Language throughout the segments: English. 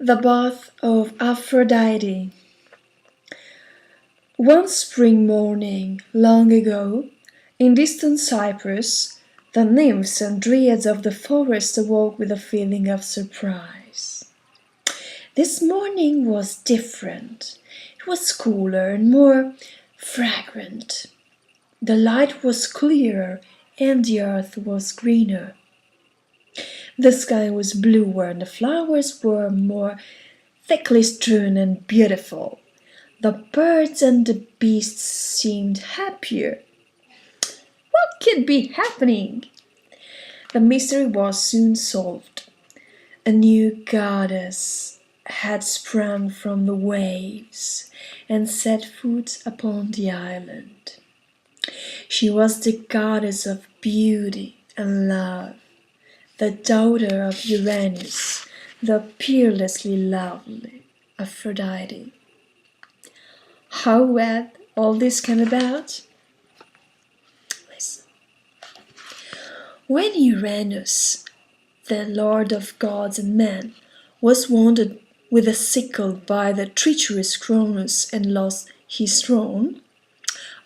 The Bath of Aphrodite. One spring morning, long ago, in distant Cyprus, the nymphs and dryads of the forest awoke with a feeling of surprise. This morning was different. It was cooler and more fragrant. The light was clearer and the earth was greener. The sky was bluer and the flowers were more thickly strewn and beautiful. The birds and the beasts seemed happier. What could be happening? The mystery was soon solved. A new goddess had sprung from the waves and set foot upon the island. She was the goddess of beauty and love, the daughter of Uranus, the peerlessly lovely Aphrodite. How had all this come about? Listen. When Uranus, the lord of gods and men, was wounded with a sickle by the treacherous Cronus and lost his throne,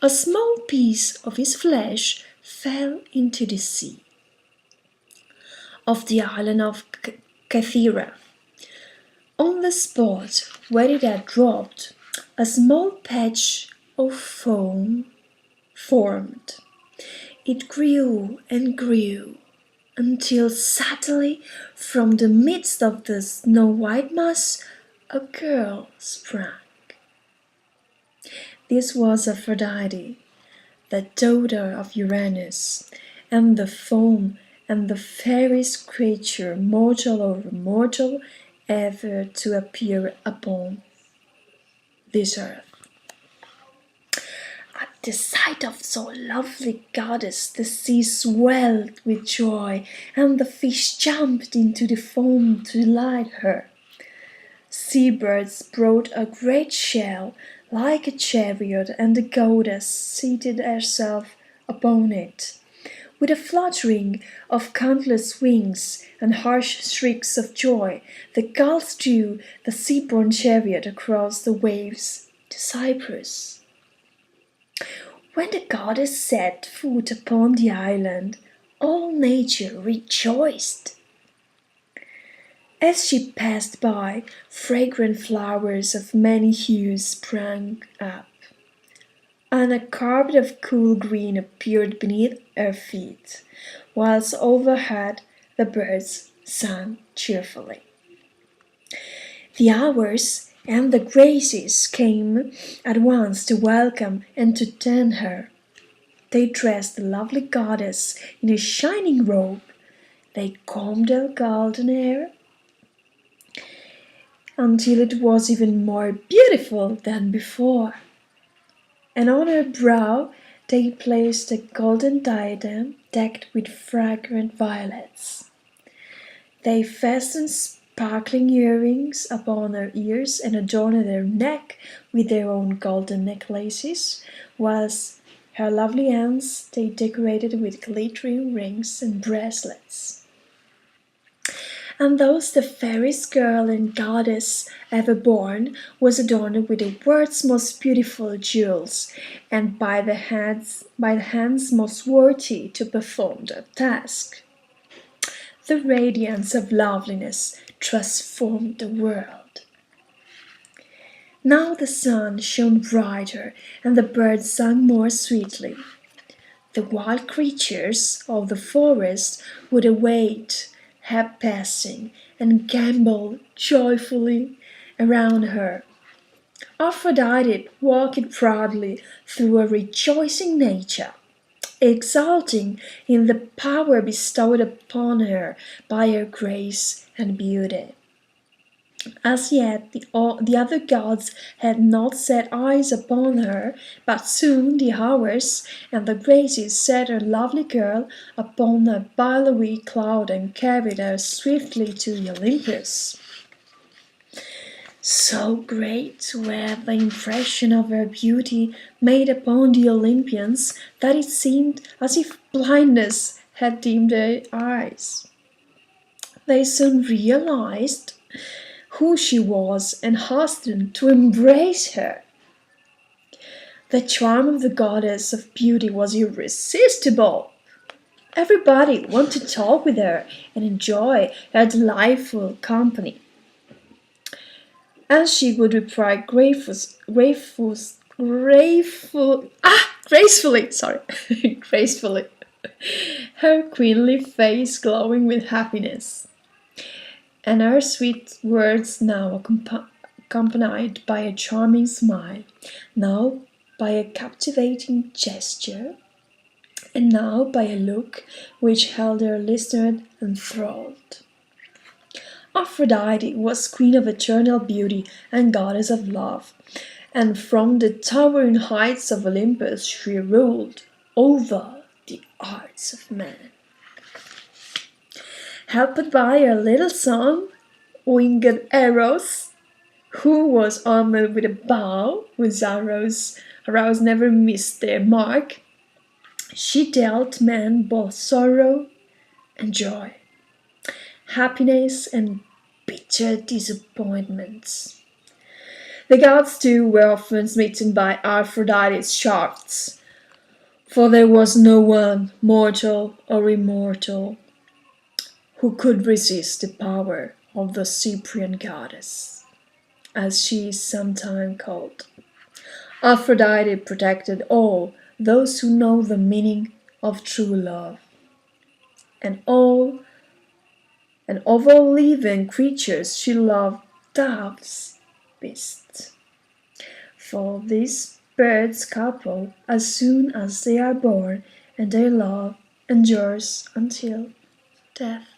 a small piece of his flesh fell into the sea of the island of Cythera. On the spot where it had dropped, a small patch of foam formed. It grew and grew until suddenly from the midst of the snow-white mass a girl sprang. This was Aphrodite, the daughter of Uranus, and the foam and the fairest creature, mortal or immortal, ever to appear upon this earth. At the sight of so lovely goddess, the sea swelled with joy, and the fish jumped into the foam to delight her. Seabirds brought a great shell, like a chariot, and the goddess seated herself upon it. With a fluttering of countless wings and harsh shrieks of joy, the gulls drew the sea-borne chariot across the waves to Cyprus. When the goddess set foot upon the island, all nature rejoiced. As she passed by, fragrant flowers of many hues sprang up, and a carpet of cool green appeared beneath her feet, whilst overhead the birds sang cheerfully. The hours and the graces came at once to welcome and to tend her. They dressed the lovely goddess in a shining robe. They combed her golden hair until it was even more beautiful than before. And on her brow they placed a golden diadem decked with fragrant violets. They fastened sparkling earrings upon her ears and adorned her neck with their own golden necklaces, whilst her lovely hands they decorated with glittering rings and bracelets. And thus the fairest girl and goddess ever born was adorned with the world's most beautiful jewels, and by the hands most worthy to perform the task. The radiance of loveliness transformed the world. Now the sun shone brighter, and the birds sang more sweetly. The wild creatures of the forest would await her passing and gambol joyfully around her. Aphrodite walked proudly through a rejoicing nature, exulting in the power bestowed upon her by her grace and beauty. As yet the other gods had not set eyes upon her, but soon the hours and the graces set her lovely girl upon a billowy cloud and carried her swiftly to the Olympus. So great were the impression of her beauty made upon the Olympians that it seemed as if blindness had dimmed their eyes. They soon realized who she was and asked them to embrace her. The charm of the goddess of beauty was irresistible. Everybody wanted to talk with her and enjoy her delightful company. And she would reply gracefully, sorry, gracefully, her queenly face glowing with happiness, and her sweet words now accompanied by a charming smile, now by a captivating gesture, and now by a look which held her listener enthralled. Aphrodite was queen of eternal beauty and goddess of love, and from the towering heights of Olympus she ruled over the arts of man. Helped by her little son, winged Eros, who was armed with a bow whose arrows never missed their mark, she dealt men both sorrow and joy, happiness and bitter disappointments. The gods too were often smitten by Aphrodite's shafts, for there was no one, mortal or immortal, who could resist the power of the Cyprian goddess, as she is sometimes called. Aphrodite protected all those who know the meaning of true love, and of all living creatures she loved doves, beasts. For these birds couple as soon as they are born, and their love endures until death.